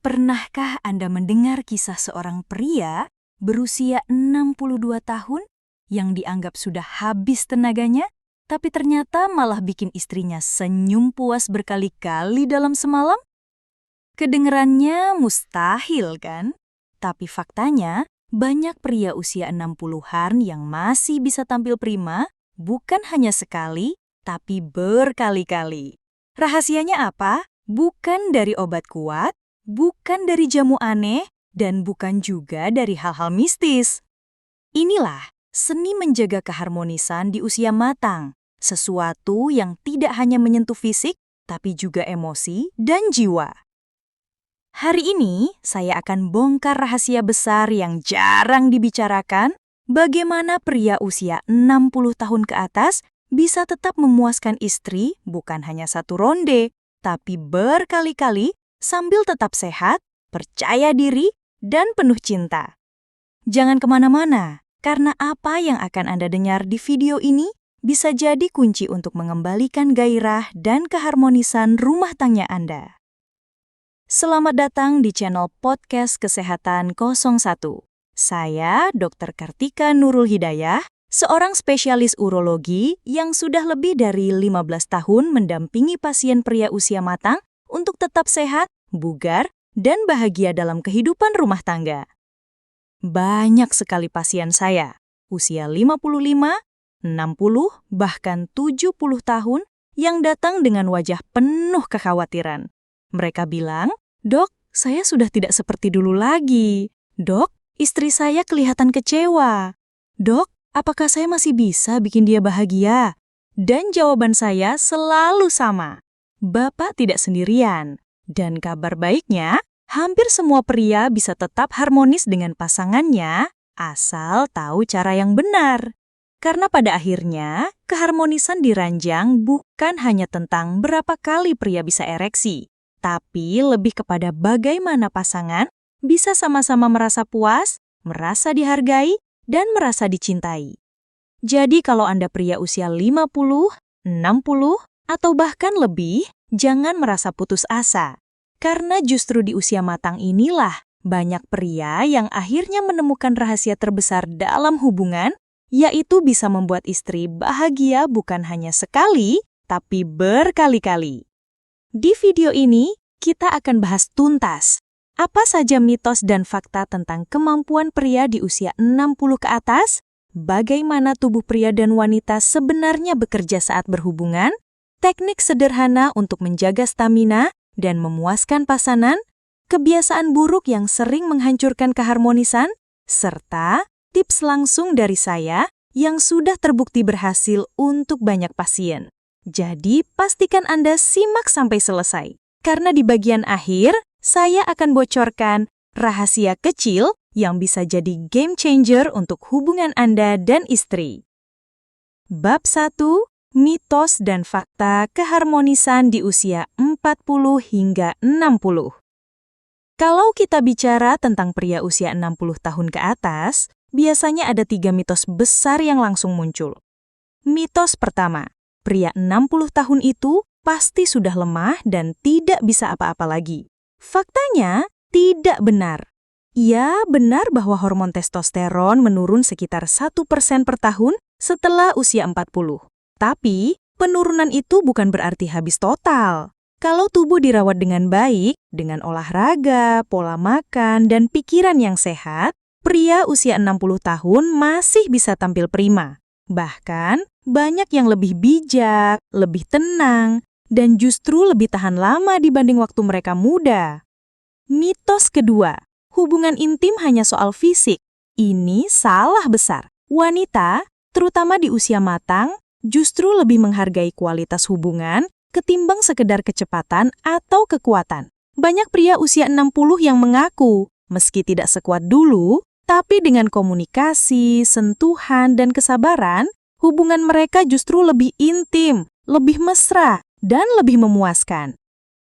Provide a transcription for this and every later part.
Pernahkah Anda mendengar kisah seorang pria berusia 62 tahun yang dianggap sudah habis tenaganya, tapi ternyata malah bikin istrinya senyum puas berkali-kali dalam semalam? Kedengerannya mustahil kan? Tapi faktanya, banyak pria usia 60-an yang masih bisa tampil prima, bukan hanya sekali, tapi berkali-kali. Rahasianya apa? Bukan dari obat kuat, bukan dari jamu aneh, dan bukan juga dari hal-hal mistis. Inilah seni menjaga keharmonisan di usia matang, sesuatu yang tidak hanya menyentuh fisik, tapi juga emosi dan jiwa. Hari ini, saya akan bongkar rahasia besar yang jarang dibicarakan, bagaimana pria usia 60 tahun ke atas bisa tetap memuaskan istri bukan hanya satu ronde, tapi berkali-kali sambil tetap sehat, percaya diri, dan penuh cinta. Jangan kemana-mana, karena apa yang akan Anda dengar di video ini bisa jadi kunci untuk mengembalikan gairah dan keharmonisan rumah tangga Anda. Selamat datang di channel Podcast Kesehatan 01. Saya Dr. Kartika Nurul Hidayah, seorang spesialis urologi yang sudah lebih dari 15 tahun mendampingi pasien pria usia matang untuk tetap sehat, bugar, dan bahagia dalam kehidupan rumah tangga. Banyak sekali pasien saya, usia 55, 60, bahkan 70 tahun, yang datang dengan wajah penuh kekhawatiran. Mereka bilang, "Dok, saya sudah tidak seperti dulu lagi. Dok, istri saya kelihatan kecewa. Dok, apakah saya masih bisa bikin dia bahagia?" Dan jawaban saya selalu sama. Bapak tidak sendirian. Dan kabar baiknya, hampir semua pria bisa tetap harmonis dengan pasangannya, asal tahu cara yang benar. Karena pada akhirnya, keharmonisan diranjang bukan hanya tentang berapa kali pria bisa ereksi, tapi lebih kepada bagaimana pasangan bisa sama-sama merasa puas, merasa dihargai, dan merasa dicintai. Jadi kalau Anda pria usia 50, 60, atau bahkan lebih, jangan merasa putus asa. Karena justru di usia matang inilah banyak pria yang akhirnya menemukan rahasia terbesar dalam hubungan, yaitu bisa membuat istri bahagia bukan hanya sekali, tapi berkali-kali. Di video ini, kita akan bahas tuntas apa saja mitos dan fakta tentang kemampuan pria di usia 60 ke atas, bagaimana tubuh pria dan wanita sebenarnya bekerja saat berhubungan, teknik sederhana untuk menjaga stamina dan memuaskan pasangan, kebiasaan buruk yang sering menghancurkan keharmonisan, serta tips langsung dari saya yang sudah terbukti berhasil untuk banyak pasien. Jadi, pastikan Anda simak sampai selesai. Karena di bagian akhir, saya akan bocorkan rahasia kecil yang bisa jadi game changer untuk hubungan Anda dan istri. Bab 1. Mitos dan fakta keharmonisan di usia 40 hingga 60. Kalau kita bicara tentang pria usia 60 tahun ke atas, biasanya ada 3 mitos besar yang langsung muncul. Mitos pertama, pria 60 tahun itu pasti sudah lemah dan tidak bisa apa-apa lagi. Faktanya, tidak benar. Ya, benar bahwa hormon testosteron menurun sekitar 1% per tahun setelah usia 40. Tapi, penurunan itu bukan berarti habis total. Kalau tubuh dirawat dengan baik, dengan olahraga, pola makan, dan pikiran yang sehat, pria usia 60 tahun masih bisa tampil prima. Bahkan, banyak yang lebih bijak, lebih tenang, dan justru lebih tahan lama dibanding waktu mereka muda. Mitos kedua, hubungan intim hanya soal fisik. Ini salah besar. Wanita, terutama di usia matang, justru lebih menghargai kualitas hubungan ketimbang sekedar kecepatan atau kekuatan. Banyak pria usia 60 yang mengaku, meski tidak sekuat dulu, tapi dengan komunikasi, sentuhan, dan kesabaran, hubungan mereka justru lebih intim, lebih mesra, dan lebih memuaskan.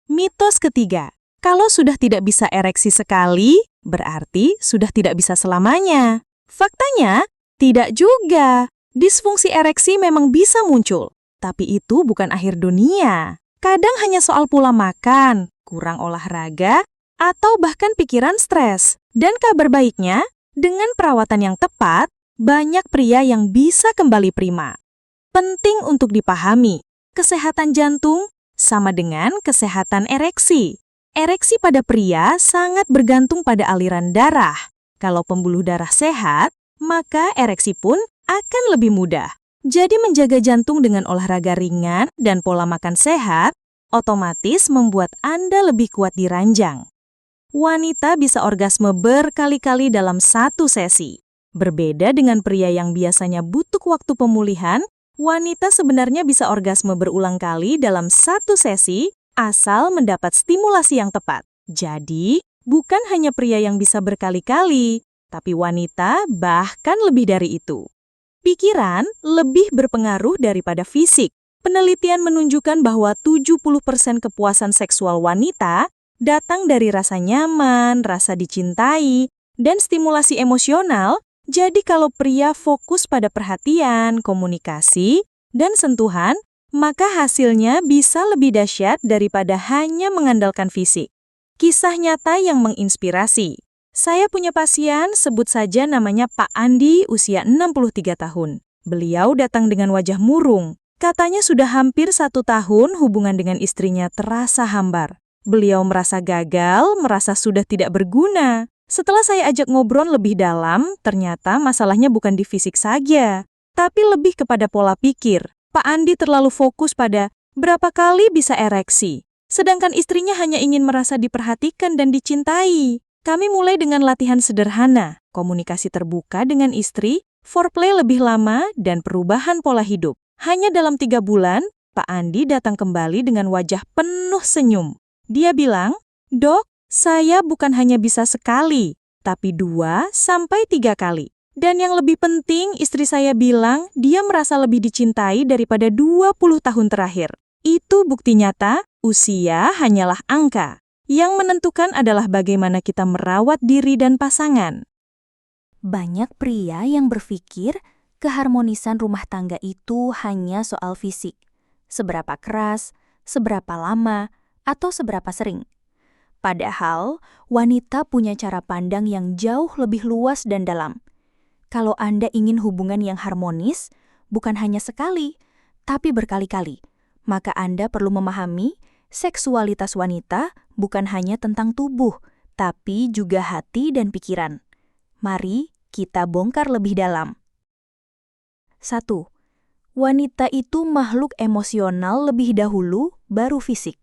Mitos ketiga, kalau sudah tidak bisa ereksi sekali, berarti sudah tidak bisa selamanya. Faktanya, tidak juga. Disfungsi ereksi memang bisa muncul, tapi itu bukan akhir dunia. Kadang hanya soal pola makan, kurang olahraga, atau bahkan pikiran stres. Dan kabar baiknya, dengan perawatan yang tepat, banyak pria yang bisa kembali prima. Penting untuk dipahami, kesehatan jantung sama dengan kesehatan ereksi. Ereksi pada pria sangat bergantung pada aliran darah. Kalau pembuluh darah sehat, maka ereksi pun akan lebih mudah. Jadi menjaga jantung dengan olahraga ringan dan pola makan sehat, otomatis membuat Anda lebih kuat di ranjang. Wanita bisa orgasme berkali-kali dalam satu sesi. Berbeda dengan pria yang biasanya butuh waktu pemulihan, wanita sebenarnya bisa orgasme berulang kali dalam satu sesi asal mendapat stimulasi yang tepat. Jadi, bukan hanya pria yang bisa berkali-kali, tapi wanita bahkan lebih dari itu. Pikiran lebih berpengaruh daripada fisik. Penelitian menunjukkan bahwa 70% kepuasan seksual wanita datang dari rasa nyaman, rasa dicintai, dan stimulasi emosional. Jadi kalau pria fokus pada perhatian, komunikasi, dan sentuhan, maka hasilnya bisa lebih dahsyat daripada hanya mengandalkan fisik. Kisah nyata yang menginspirasi. Saya punya pasien, sebut saja namanya Pak Andi, usia 63 tahun. Beliau datang dengan wajah murung. Katanya sudah hampir 1 tahun hubungan dengan istrinya terasa hambar. Beliau merasa gagal, merasa sudah tidak berguna. Setelah saya ajak ngobrol lebih dalam, ternyata masalahnya bukan di fisik saja, tapi lebih kepada pola pikir. Pak Andi terlalu fokus pada berapa kali bisa ereksi, sedangkan istrinya hanya ingin merasa diperhatikan dan dicintai. Kami mulai dengan latihan sederhana, komunikasi terbuka dengan istri, foreplay lebih lama, dan perubahan pola hidup. Hanya dalam 3 bulan, Pak Andi datang kembali dengan wajah penuh senyum. Dia bilang, "Dok, saya bukan hanya bisa sekali, tapi 2-3 kali. Dan yang lebih penting, istri saya bilang dia merasa lebih dicintai daripada 20 tahun terakhir." Itu bukti nyata, usia hanyalah angka. Yang menentukan adalah bagaimana kita merawat diri dan pasangan. Banyak pria yang berpikir keharmonisan rumah tangga itu hanya soal fisik. Seberapa keras, seberapa lama, atau seberapa sering. Padahal, wanita punya cara pandang yang jauh lebih luas dan dalam. Kalau Anda ingin hubungan yang harmonis, bukan hanya sekali, tapi berkali-kali, maka Anda perlu memahami seksualitas wanita bukan hanya tentang tubuh, tapi juga hati dan pikiran. Mari kita bongkar lebih dalam. 1. Wanita itu makhluk emosional lebih dahulu, baru fisik.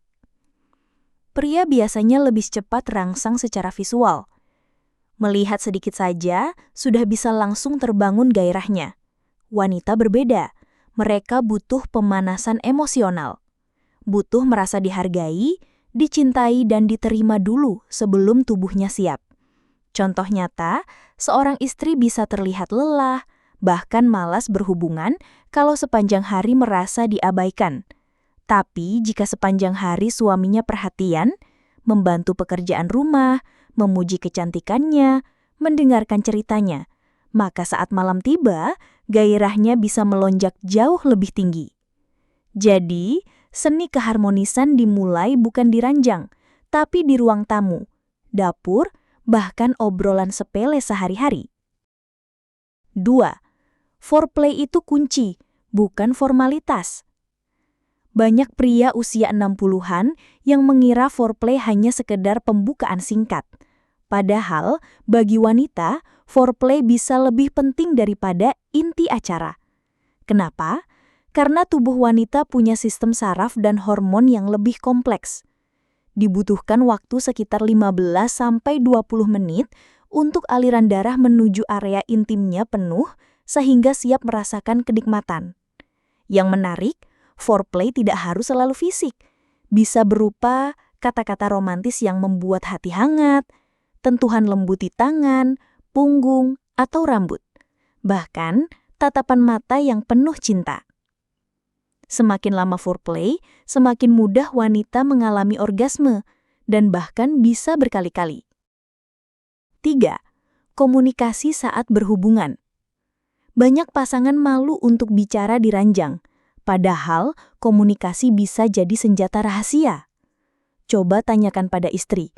Pria biasanya lebih cepat rangsang secara visual. Melihat sedikit saja, sudah bisa langsung terbangun gairahnya. Wanita berbeda. Mereka butuh pemanasan emosional. Butuh merasa dihargai, dicintai, dan diterima dulu sebelum tubuhnya siap. Contoh nyata, seorang istri bisa terlihat lelah, bahkan malas berhubungan kalau sepanjang hari merasa diabaikan. Tapi jika sepanjang hari suaminya perhatian, membantu pekerjaan rumah, memuji kecantikannya, mendengarkan ceritanya, maka saat malam tiba, gairahnya bisa melonjak jauh lebih tinggi. Jadi, seni keharmonisan dimulai bukan di ranjang, tapi di ruang tamu, dapur, bahkan obrolan sepele sehari-hari. 2. Foreplay itu kunci, bukan formalitas. Banyak pria usia 60-an yang mengira foreplay hanya sekedar pembukaan singkat. Padahal, bagi wanita, foreplay bisa lebih penting daripada inti acara. Kenapa? Karena tubuh wanita punya sistem saraf dan hormon yang lebih kompleks. Dibutuhkan waktu sekitar 15-20 menit untuk aliran darah menuju area intimnya penuh sehingga siap merasakan kenikmatan. Yang menarik, foreplay tidak harus selalu fisik. Bisa berupa kata-kata romantis yang membuat hati hangat, tentuhan lembut di tangan, punggung, atau rambut. Bahkan, tatapan mata yang penuh cinta. Semakin lama foreplay, semakin mudah wanita mengalami orgasme, dan bahkan bisa berkali-kali. 3. Komunikasi saat berhubungan. Banyak pasangan malu untuk bicara di ranjang, padahal komunikasi bisa jadi senjata rahasia. Coba tanyakan pada istri,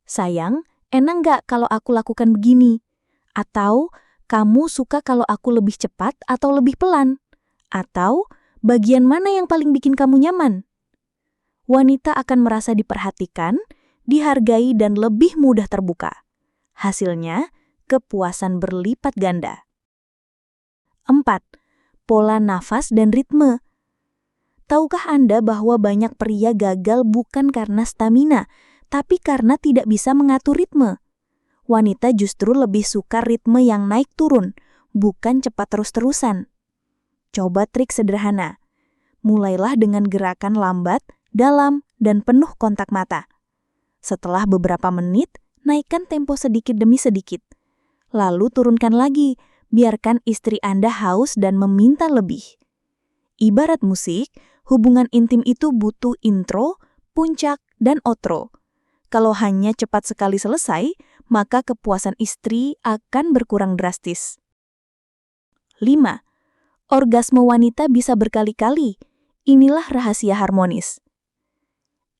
"Sayang, enak nggak kalau aku lakukan begini?" Atau, "Kamu suka kalau aku lebih cepat atau lebih pelan?" Atau, "Bagian mana yang paling bikin kamu nyaman?" Wanita akan merasa diperhatikan, dihargai, dan lebih mudah terbuka. Hasilnya, kepuasan berlipat ganda. 4. Pola nafas dan ritme. Tahukah Anda bahwa banyak pria gagal bukan karena stamina, tapi karena tidak bisa mengatur ritme? Wanita justru lebih suka ritme yang naik turun, bukan cepat terus-terusan. Coba trik sederhana. Mulailah dengan gerakan lambat, dalam, dan penuh kontak mata. Setelah beberapa menit, naikkan tempo sedikit demi sedikit. Lalu turunkan lagi, biarkan istri Anda haus dan meminta lebih. Ibarat musik, hubungan intim itu butuh intro, puncak, dan outro. Kalau hanya cepat sekali selesai, maka kepuasan istri akan berkurang drastis. 5. Orgasme wanita bisa berkali-kali. Inilah rahasia harmonis.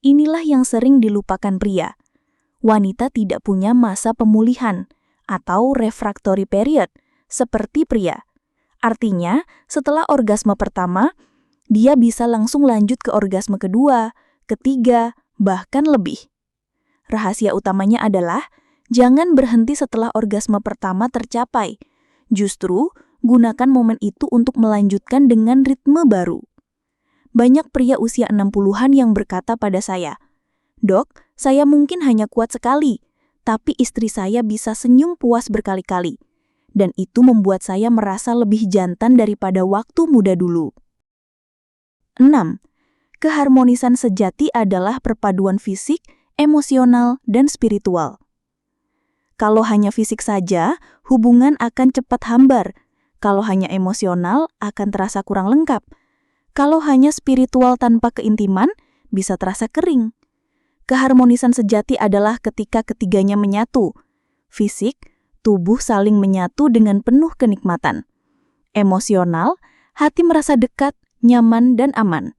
Inilah yang sering dilupakan pria. Wanita tidak punya masa pemulihan atau refractory period seperti pria. Artinya, setelah orgasme pertama, dia bisa langsung lanjut ke orgasme kedua, ketiga, bahkan lebih. Rahasia utamanya adalah jangan berhenti setelah orgasme pertama tercapai. Justru, gunakan momen itu untuk melanjutkan dengan ritme baru. Banyak pria usia 60-an yang berkata pada saya, "Dok, saya mungkin hanya kuat sekali, tapi istri saya bisa senyum puas berkali-kali. Dan itu membuat saya merasa lebih jantan daripada waktu muda dulu." 6. Keharmonisan sejati adalah perpaduan fisik, emosional, dan spiritual. Kalau hanya fisik saja, hubungan akan cepat hambar. Kalau hanya emosional, akan terasa kurang lengkap. Kalau hanya spiritual tanpa keintiman, bisa terasa kering. Keharmonisan sejati adalah ketika ketiganya menyatu. Fisik, tubuh saling menyatu dengan penuh kenikmatan. Emosional, hati merasa dekat, nyaman, dan aman.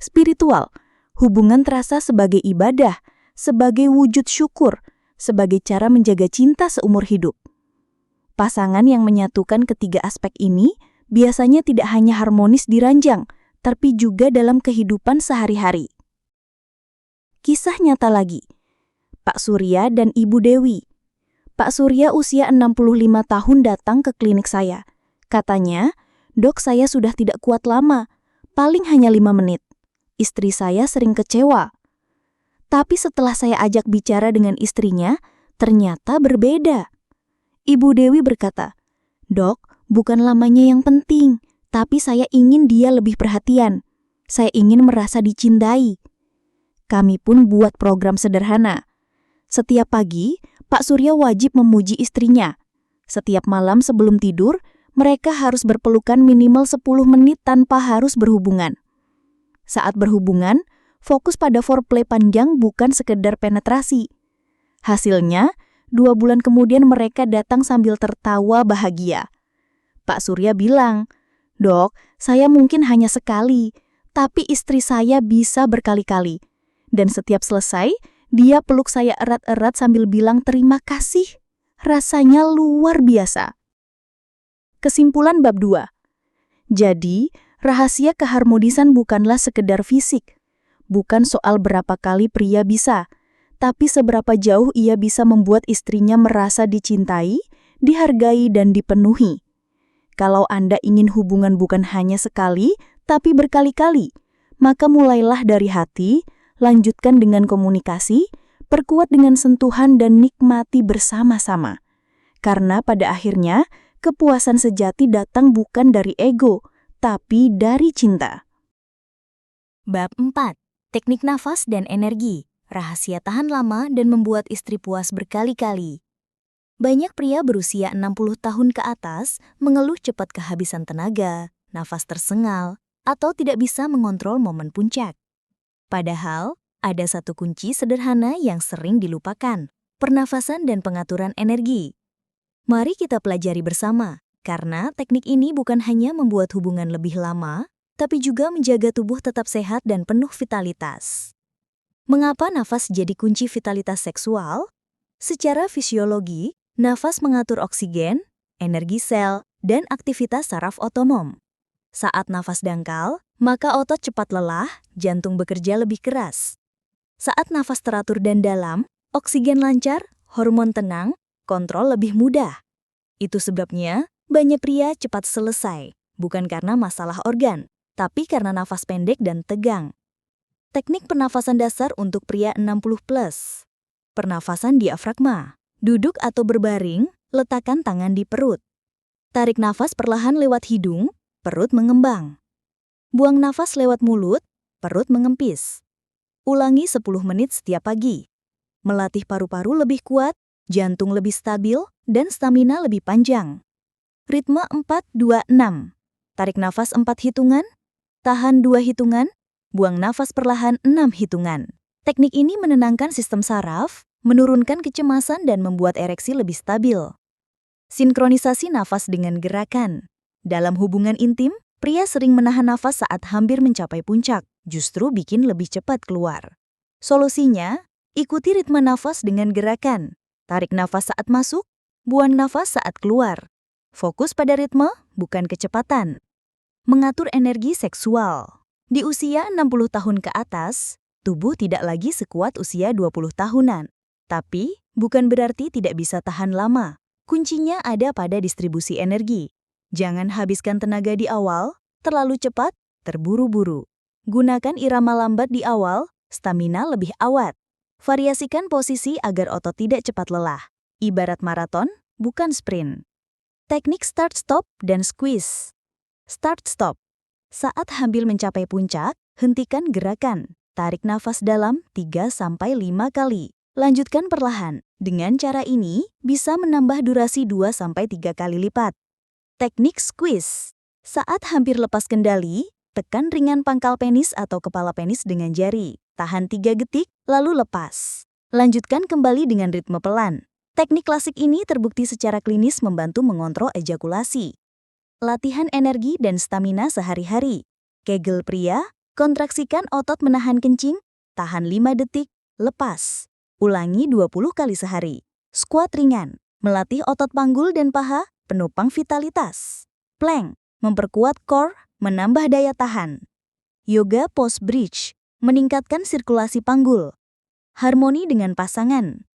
Spiritual, hubungan terasa sebagai ibadah, sebagai wujud syukur, sebagai cara menjaga cinta seumur hidup. Pasangan yang menyatukan ketiga aspek ini biasanya tidak hanya harmonis di ranjang, tapi juga dalam kehidupan sehari-hari. Kisah nyata lagi. Pak Surya dan Ibu Dewi. Pak Surya usia 65 tahun datang ke klinik saya. Katanya, "Dok, saya sudah tidak kuat lama, paling hanya 5 menit. Istri saya sering kecewa." Tapi setelah saya ajak bicara dengan istrinya, ternyata berbeda. Ibu Dewi berkata, "Dok, bukan lamanya yang penting, tapi saya ingin dia lebih perhatian. Saya ingin merasa dicintai." Kami pun buat program sederhana. Setiap pagi, Pak Surya wajib memuji istrinya. Setiap malam sebelum tidur, mereka harus berpelukan minimal 10 menit tanpa harus berhubungan. Saat berhubungan, fokus pada foreplay panjang bukan sekedar penetrasi. Hasilnya, 2 bulan kemudian mereka datang sambil tertawa bahagia. Pak Surya bilang, "Dok, saya mungkin hanya sekali, tapi istri saya bisa berkali-kali. Dan setiap selesai, dia peluk saya erat-erat sambil bilang terima kasih. Rasanya luar biasa." Kesimpulan bab 2. Jadi, rahasia keharmonisan bukanlah sekedar fisik. Bukan soal berapa kali pria bisa, tapi seberapa jauh ia bisa membuat istrinya merasa dicintai, dihargai, dan dipenuhi. Kalau Anda ingin hubungan bukan hanya sekali, tapi berkali-kali, maka mulailah dari hati, lanjutkan dengan komunikasi, perkuat dengan sentuhan, dan nikmati bersama-sama. Karena pada akhirnya, kepuasan sejati datang bukan dari ego, tapi dari cinta. Bab 4. Teknik nafas dan energi. Rahasia tahan lama dan membuat istri puas berkali-kali. Banyak pria berusia 60 tahun ke atas mengeluh cepat kehabisan tenaga, nafas tersengal, atau tidak bisa mengontrol momen puncak. Padahal, ada satu kunci sederhana yang sering dilupakan, pernafasan dan pengaturan energi. Mari kita pelajari bersama, karena teknik ini bukan hanya membuat hubungan lebih lama, tapi juga menjaga tubuh tetap sehat dan penuh vitalitas. Mengapa nafas jadi kunci vitalitas seksual? Secara fisiologi, nafas mengatur oksigen, energi sel, dan aktivitas saraf otonom. Saat nafas dangkal, maka otot cepat lelah, jantung bekerja lebih keras. Saat nafas teratur dan dalam, oksigen lancar, hormon tenang, kontrol lebih mudah. Itu sebabnya banyak pria cepat selesai, bukan karena masalah organ, tapi karena nafas pendek dan tegang. Teknik pernafasan dasar untuk pria 60+. Pernafasan diafragma. Duduk atau berbaring, letakkan tangan di perut. Tarik nafas perlahan lewat hidung, perut mengembang. Buang nafas lewat mulut, perut mengempis. Ulangi 10 menit setiap pagi. Melatih paru-paru lebih kuat, jantung lebih stabil, dan stamina lebih panjang. Ritme 4-2-6. Tarik nafas 4 hitungan, tahan 2 hitungan, buang nafas perlahan 6 hitungan. Teknik ini menenangkan sistem saraf, menurunkan kecemasan dan membuat ereksi lebih stabil. Sinkronisasi nafas dengan gerakan. Dalam hubungan intim, pria sering menahan nafas saat hampir mencapai puncak, justru bikin lebih cepat keluar. Solusinya, ikuti ritme nafas dengan gerakan. Tarik nafas saat masuk, buang nafas saat keluar. Fokus pada ritme, bukan kecepatan. Mengatur energi seksual. Di usia 60 tahun ke atas, tubuh tidak lagi sekuat usia 20 tahunan. Tapi, bukan berarti tidak bisa tahan lama. Kuncinya ada pada distribusi energi. Jangan habiskan tenaga di awal, terlalu cepat, terburu-buru. Gunakan irama lambat di awal, stamina lebih awet. Variasikan posisi agar otot tidak cepat lelah. Ibarat maraton, bukan sprint. Teknik start-stop dan squeeze. Start-stop. Saat hampir mencapai puncak, hentikan gerakan. Tarik nafas dalam 3-5 kali. Lanjutkan perlahan. Dengan cara ini, bisa menambah durasi 2-3 kali lipat. Teknik squeeze. Saat hampir lepas kendali, tekan ringan pangkal penis atau kepala penis dengan jari. Tahan 3 detik, lalu lepas. Lanjutkan kembali dengan ritme pelan. Teknik klasik ini terbukti secara klinis membantu mengontrol ejakulasi. Latihan energi dan stamina sehari-hari. Kegel pria, kontraksikan otot menahan kencing, tahan 5 detik, lepas. Ulangi 20 kali sehari. Squat ringan, melatih otot panggul dan paha, penopang vitalitas. Plank, memperkuat core, menambah daya tahan. Yoga pose bridge, meningkatkan sirkulasi panggul. Harmoni dengan pasangan.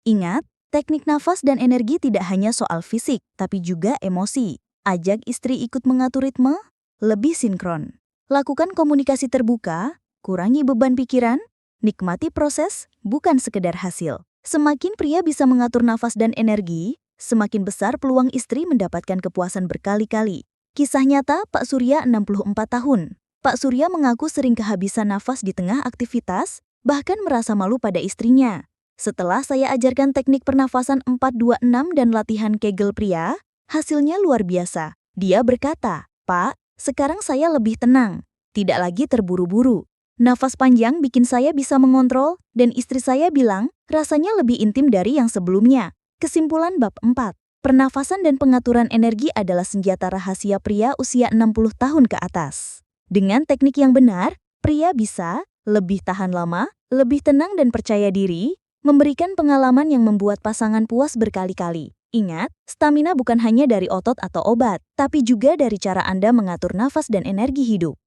Ingat, teknik nafas dan energi tidak hanya soal fisik, tapi juga emosi. Ajak istri ikut mengatur ritme, lebih sinkron. Lakukan komunikasi terbuka, kurangi beban pikiran, nikmati proses, bukan sekedar hasil. Semakin pria bisa mengatur nafas dan energi, semakin besar peluang istri mendapatkan kepuasan berkali-kali. Kisah nyata Pak Surya 64 tahun. Pak Surya mengaku sering kehabisan nafas di tengah aktivitas, bahkan merasa malu pada istrinya. Setelah saya ajarkan teknik pernafasan 4-2-6 dan latihan Kegel pria, hasilnya luar biasa. Dia berkata, "Pak, sekarang saya lebih tenang, tidak lagi terburu-buru. Nafas panjang bikin saya bisa mengontrol, dan istri saya bilang, rasanya lebih intim dari yang sebelumnya." Kesimpulan bab 4. Pernafasan dan pengaturan energi adalah senjata rahasia pria usia 60 tahun ke atas. Dengan teknik yang benar, pria bisa lebih tahan lama, lebih tenang dan percaya diri, memberikan pengalaman yang membuat pasangan puas berkali-kali. Ingat, stamina bukan hanya dari otot atau obat, tapi juga dari cara Anda mengatur nafas dan energi hidup.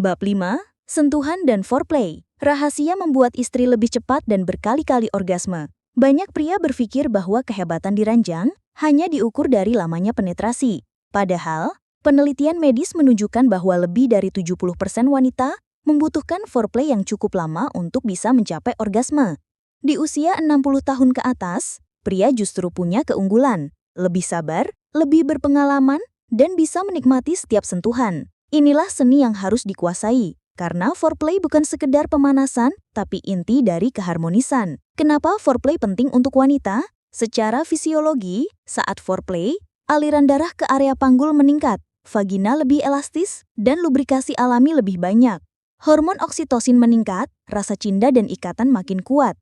Bab 5. Sentuhan dan foreplay. Rahasia membuat istri lebih cepat dan berkali-kali orgasme. Banyak pria berpikir bahwa kehebatan di ranjang hanya diukur dari lamanya penetrasi. Padahal, penelitian medis menunjukkan bahwa lebih dari 70% wanita membutuhkan foreplay yang cukup lama untuk bisa mencapai orgasme. Di usia 60 tahun ke atas, pria justru punya keunggulan, lebih sabar, lebih berpengalaman, dan bisa menikmati setiap sentuhan. Inilah seni yang harus dikuasai, karena foreplay bukan sekedar pemanasan, tapi inti dari keharmonisan. Kenapa foreplay penting untuk wanita? Secara fisiologi, saat foreplay, aliran darah ke area panggul meningkat, vagina lebih elastis, dan lubrikasi alami lebih banyak. Hormon oksitosin meningkat, rasa cinta dan ikatan makin kuat.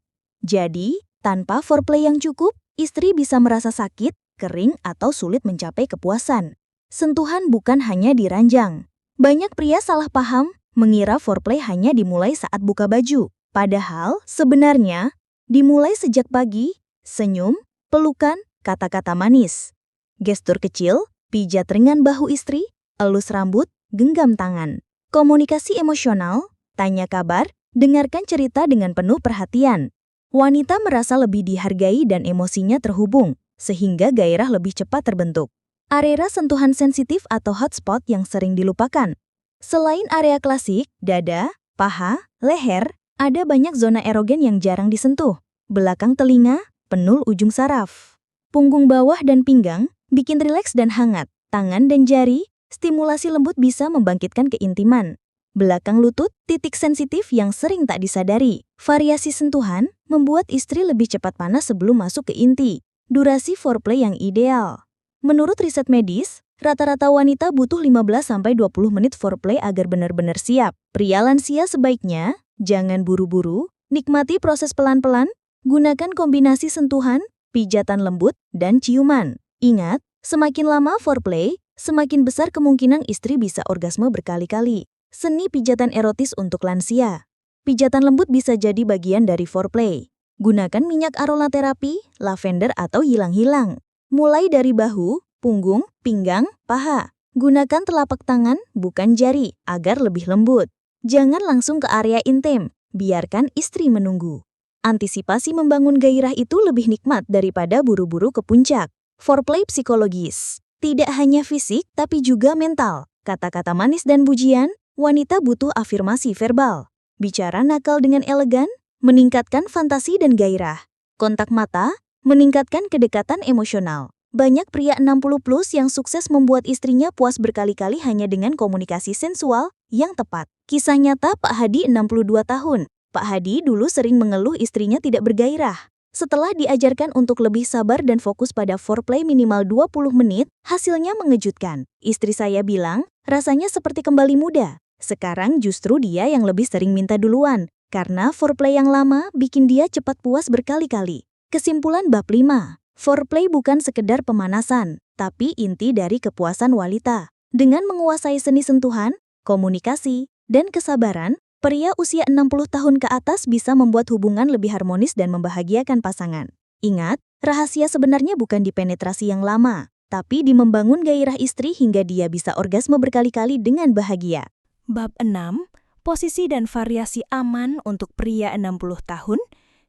Jadi, tanpa foreplay yang cukup, istri bisa merasa sakit, kering, atau sulit mencapai kepuasan. Sentuhan bukan hanya di ranjang. Banyak pria salah paham, mengira foreplay hanya dimulai saat buka baju. Padahal, sebenarnya, dimulai sejak pagi, Senyum, pelukan, kata-kata manis. Gestur kecil, pijat ringan bahu istri, elus rambut, genggam tangan. Komunikasi emosional, tanya kabar, dengarkan cerita dengan penuh perhatian. Wanita merasa lebih dihargai dan emosinya terhubung, sehingga gairah lebih cepat terbentuk. Area sentuhan sensitif atau hotspot yang sering dilupakan. Selain area klasik, dada, paha, leher, ada banyak zona erogen yang jarang disentuh. Belakang telinga, penul ujung saraf. Punggung bawah dan pinggang, bikin rileks dan hangat. Tangan dan jari, stimulasi lembut bisa membangkitkan keintiman. Belakang lutut, titik sensitif yang sering tak disadari. Variasi sentuhan, membuat istri lebih cepat panas sebelum masuk ke inti. Durasi foreplay yang ideal. Menurut riset medis, rata-rata wanita butuh 15-20 menit foreplay agar benar-benar siap. Pria lansia sebaiknya, jangan buru-buru, nikmati proses pelan-pelan, gunakan kombinasi sentuhan, pijatan lembut, dan ciuman. Ingat, semakin lama foreplay, semakin besar kemungkinan istri bisa orgasme berkali-kali. Seni pijatan erotis untuk lansia. Pijatan lembut bisa jadi bagian dari foreplay. Gunakan minyak aromaterapi, lavender atau hilang-hilang. Mulai dari bahu, punggung, pinggang, paha. Gunakan telapak tangan, bukan jari, agar lebih lembut. Jangan langsung ke area intim, biarkan istri menunggu. Antisipasi membangun gairah itu lebih nikmat daripada buru-buru ke puncak. Foreplay psikologis. Tidak hanya fisik, tapi juga mental. Kata-kata manis dan pujian, wanita butuh afirmasi verbal. Bicara nakal dengan elegan, meningkatkan fantasi dan gairah. Kontak mata, meningkatkan kedekatan emosional. Banyak pria 60 plus yang sukses membuat istrinya puas berkali-kali hanya dengan komunikasi sensual yang tepat. Kisah nyata Pak Hadi 62 tahun. Pak Hadi dulu sering mengeluh istrinya tidak bergairah. Setelah diajarkan untuk lebih sabar dan fokus pada foreplay minimal 20 menit, hasilnya mengejutkan. Istri saya bilang, rasanya seperti kembali muda. Sekarang justru dia yang lebih sering minta duluan, karena foreplay yang lama bikin dia cepat puas berkali-kali. Kesimpulan bab 5. Foreplay bukan sekedar pemanasan, tapi inti dari kepuasan wanita. Dengan menguasai seni sentuhan, komunikasi, dan kesabaran, pria usia 60 tahun ke atas bisa membuat hubungan lebih harmonis dan membahagiakan pasangan. Ingat, rahasia sebenarnya bukan di penetrasi yang lama, tapi di membangun gairah istri hingga dia bisa orgasme berkali-kali dengan bahagia. Bab 6. Posisi dan variasi aman untuk pria 60 tahun,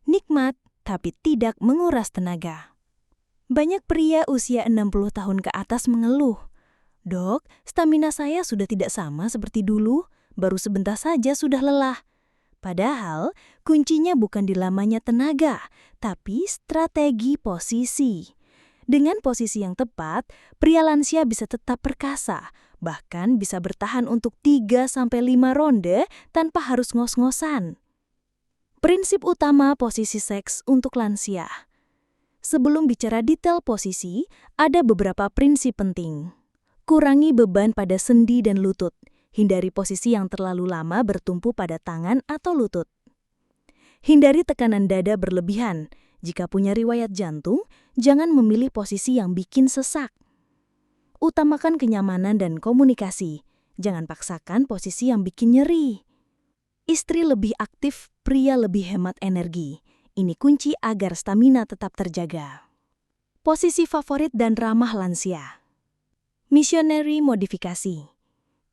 nikmat tapi tidak menguras tenaga. Banyak pria usia 60 tahun ke atas mengeluh, "Dok, stamina saya sudah tidak sama seperti dulu, baru sebentar saja sudah lelah." Padahal, kuncinya bukan di lamanya tenaga, tapi strategi posisi. Dengan posisi yang tepat, pria lansia bisa tetap perkasa, bahkan bisa bertahan untuk 3-5 ronde tanpa harus ngos-ngosan. Prinsip utama posisi seks untuk lansia. Sebelum bicara detail posisi, ada beberapa prinsip penting. Kurangi beban pada sendi dan lutut. Hindari posisi yang terlalu lama bertumpu pada tangan atau lutut. Hindari tekanan dada berlebihan. Jika punya riwayat jantung, jangan memilih posisi yang bikin sesak. Utamakan kenyamanan dan komunikasi. Jangan paksakan posisi yang bikin nyeri. Istri lebih aktif, pria lebih hemat energi. Ini kunci agar stamina tetap terjaga. Posisi favorit dan ramah lansia. Missionary modifikasi.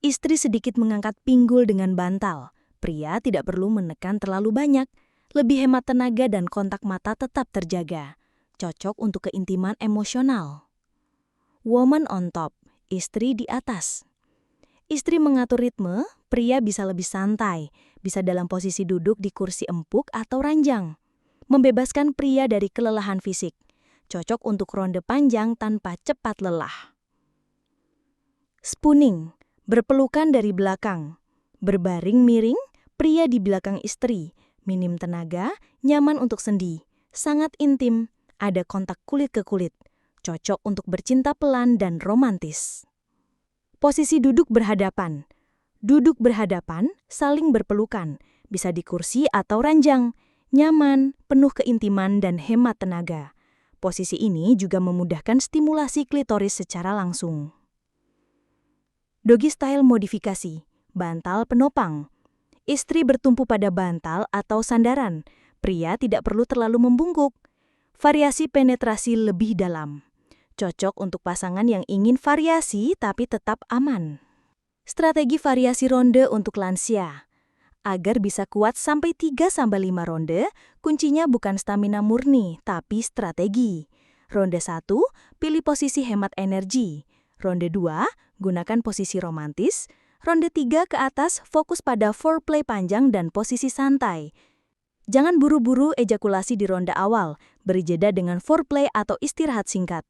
Istri sedikit mengangkat pinggul dengan bantal. Pria tidak perlu menekan terlalu banyak. Lebih hemat tenaga dan kontak mata tetap terjaga. Cocok untuk keintiman emosional. Woman on top, istri di atas. Istri mengatur ritme, pria bisa lebih santai, bisa dalam posisi duduk di kursi empuk atau ranjang. Membebaskan pria dari kelelahan fisik. Cocok untuk ronde panjang tanpa cepat lelah. Spooning, berpelukan dari belakang. Berbaring miring, pria di belakang istri. Minim tenaga, nyaman untuk sendi. Sangat intim, ada kontak kulit ke kulit. Cocok untuk bercinta pelan dan romantis. Posisi duduk berhadapan. Duduk berhadapan, saling berpelukan. Bisa di kursi atau ranjang. Nyaman, penuh keintiman dan hemat tenaga. Posisi ini juga memudahkan stimulasi klitoris secara langsung. Doggy style modifikasi. Bantal penopang. Istri bertumpu pada bantal atau sandaran. Pria tidak perlu terlalu membungkuk. Variasi penetrasi lebih dalam. Cocok untuk pasangan yang ingin variasi tapi tetap aman. Strategi variasi ronde untuk lansia. Agar bisa kuat sampai 3-5 ronde, kuncinya bukan stamina murni, tapi strategi. Ronde 1, pilih posisi hemat energi. Ronde 2, gunakan posisi romantis. Ronde 3 ke atas, fokus pada foreplay panjang dan posisi santai. Jangan buru-buru ejakulasi di ronde awal, beri jeda dengan foreplay atau istirahat singkat.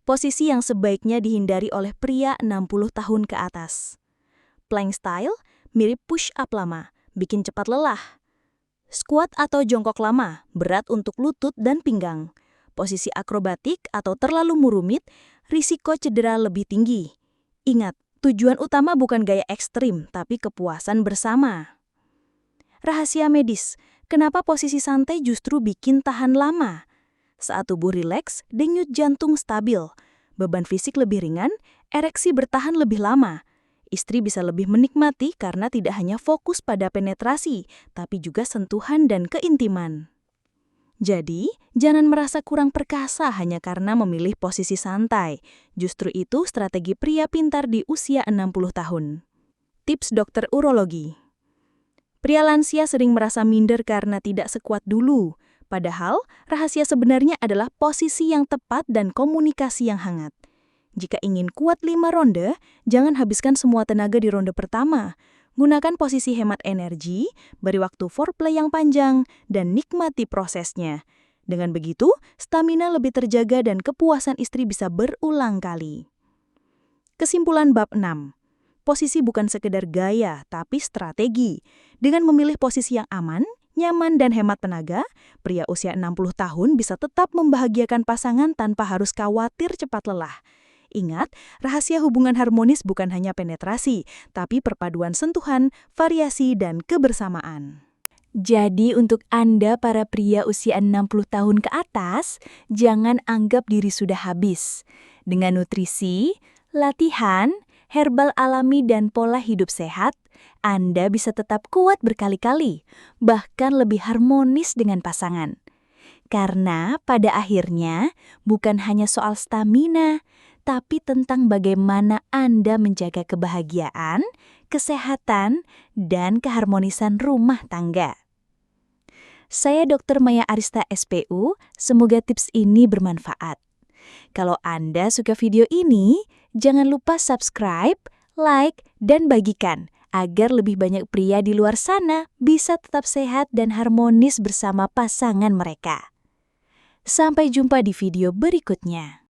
Posisi yang sebaiknya dihindari oleh pria 60 tahun ke atas. Plank style, mirip push-up lama, bikin cepat lelah. Squat atau jongkok lama, berat untuk lutut dan pinggang. Posisi akrobatik atau terlalu murumit, risiko cedera lebih tinggi. Ingat, tujuan utama bukan gaya ekstrim, tapi kepuasan bersama. Rahasia medis, kenapa posisi santai justru bikin tahan lama? Saat tubuh rileks, denyut jantung stabil, beban fisik lebih ringan, ereksi bertahan lebih lama. Istri bisa lebih menikmati karena tidak hanya fokus pada penetrasi, tapi juga sentuhan dan keintiman. Jadi, jangan merasa kurang perkasa hanya karena memilih posisi santai. Justru itu strategi pria pintar di usia 60 tahun. Tips dokter urologi. Pria lansia sering merasa minder karena tidak sekuat dulu. Padahal, rahasia sebenarnya adalah posisi yang tepat dan komunikasi yang hangat. Jika ingin kuat 5 ronde, jangan habiskan semua tenaga di ronde pertama. Gunakan posisi hemat energi, beri waktu foreplay yang panjang, dan nikmati prosesnya. Dengan begitu, stamina lebih terjaga dan kepuasan istri bisa berulang kali. Kesimpulan bab 6. Posisi bukan sekedar gaya, tapi strategi. Dengan memilih posisi yang aman, nyaman dan hemat tenaga, pria usia 60 tahun bisa tetap membahagiakan pasangan tanpa harus khawatir cepat lelah. Ingat, rahasia hubungan harmonis bukan hanya penetrasi, tapi perpaduan sentuhan, variasi, dan kebersamaan. Jadi untuk Anda para pria usia 60 tahun ke atas, jangan anggap diri sudah habis. Dengan nutrisi, latihan, herbal alami dan pola hidup sehat, Anda bisa tetap kuat berkali-kali, bahkan lebih harmonis dengan pasangan. Karena pada akhirnya bukan hanya soal stamina, tapi tentang bagaimana Anda menjaga kebahagiaan, kesehatan, dan keharmonisan rumah tangga. Saya Dr. Maya Arista SPU, semoga tips ini bermanfaat. Kalau Anda suka video ini, jangan lupa subscribe, like, dan bagikan agar lebih banyak pria di luar sana bisa tetap sehat dan harmonis bersama pasangan mereka. Sampai jumpa di video berikutnya.